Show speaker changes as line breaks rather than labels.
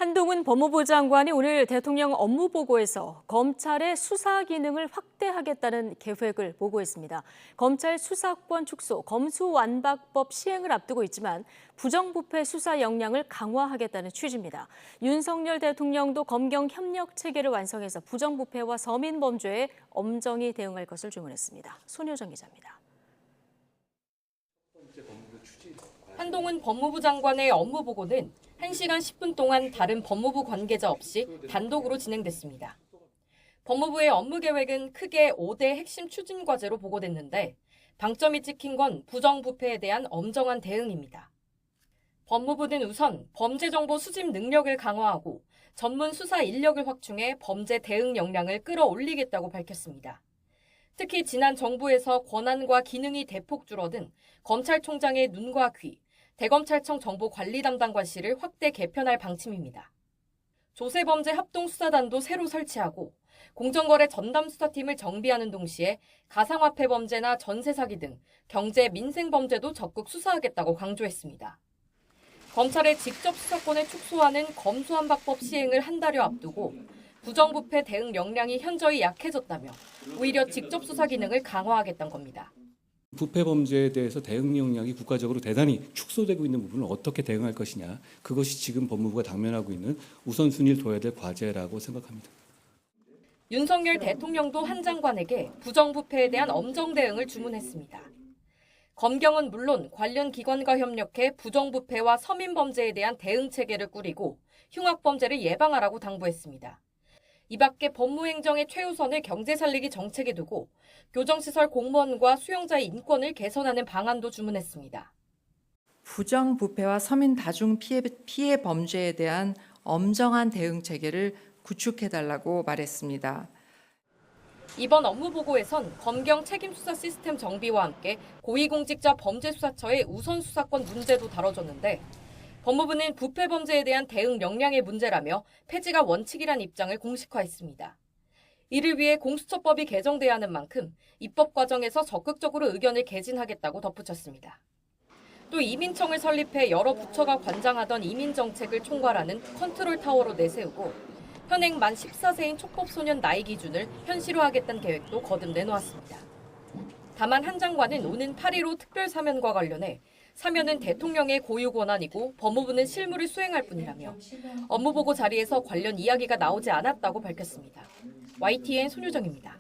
한동훈 법무부 장관이 오늘 대통령 업무보고에서 검찰의 수사 기능을 확대하겠다는 계획을 보고했습니다. 검찰 수사권 축소, 검수완박법 시행을 앞두고 있지만 부정부패 수사 역량을 강화하겠다는 취지입니다. 윤석열 대통령도 검경 협력 체계를 완성해서 부정부패와 서민범죄에 엄정히 대응할 것을 주문했습니다. 손효정 기자입니다.
한동훈 법무부 장관의 업무보고는 1시간 10분 동안 다른 법무부 관계자 없이 단독으로 진행됐습니다. 법무부의 업무 계획은 크게 5대 핵심 추진 과제로 보고됐는데 방점이 찍힌 건 부정부패에 대한 엄정한 대응입니다. 법무부는 우선 범죄 정보 수집 능력을 강화하고 전문 수사 인력을 확충해 범죄 대응 역량을 끌어올리겠다고 밝혔습니다. 특히 지난 정부에서 권한과 기능이 대폭 줄어든 검찰총장의 눈과 귀, 대검찰청 정보관리 담당관실을 확대 개편할 방침입니다. 조세범죄 합동수사단도 새로 설치하고 공정거래 전담수사팀을 정비하는 동시에 가상화폐 범죄나 전세 사기 등 경제 민생 범죄도 적극 수사하겠다고 강조했습니다. 검찰의 직접 수사권을 축소하는 검수완박법 시행을 한 달여 앞두고 부정부패 대응 역량이 현저히 약해졌다며 오히려 직접 수사 기능을 강화하겠다는 겁니다.
부패 범죄에 대해서 대응 역량이 국가적으로 대단히 축소되고 있는 부분을 어떻게 대응할 것이냐, 그것이 지금 법무부가 당면하고 있는 우선순위를 둬야 될 과제라고 생각합니다.
윤석열 대통령도 한 장관에게 부정부패에 대한 엄정 대응을 주문했습니다. 검경은 물론 관련 기관과 협력해 부정부패와 서민범죄에 대한 대응 체계를 꾸리고 흉악범죄를 예방하라고 당부했습니다. 이 밖에 법무행정의 최우선을 경제 살리기 정책에 두고 교정시설 공무원과 수용자의 인권을 개선하는 방안도 주문했습니다.
부정부패와 서민 다중 피해 범죄에 대한 엄정한 대응 체계를 구축해달라고 말했습니다.
이번 업무보고에선 검경 책임수사 시스템 정비와 함께 고위공직자 범죄수사처의 우선 수사권 문제도 다뤄졌는데 법무부는 부패 범죄에 대한 대응 역량의 문제라며 폐지가 원칙이란 입장을 공식화했습니다. 이를 위해 공수처법이 개정돼야 하는 만큼 입법 과정에서 적극적으로 의견을 개진하겠다고 덧붙였습니다. 또 이민청을 설립해 여러 부처가 관장하던 이민정책을 총괄하는 컨트롤타워로 내세우고 현행 만 14세인 촉법소년 나이 기준을 현실화하겠다는 계획도 거듭 내놓았습니다. 다만 한 장관은 오는 8.15 특별사면과 관련해 사면은 대통령의 고유 권한이고 법무부는 실무를 수행할 뿐이라며 업무보고 자리에서 관련 이야기가 나오지 않았다고 밝혔습니다. YTN 손효정입니다.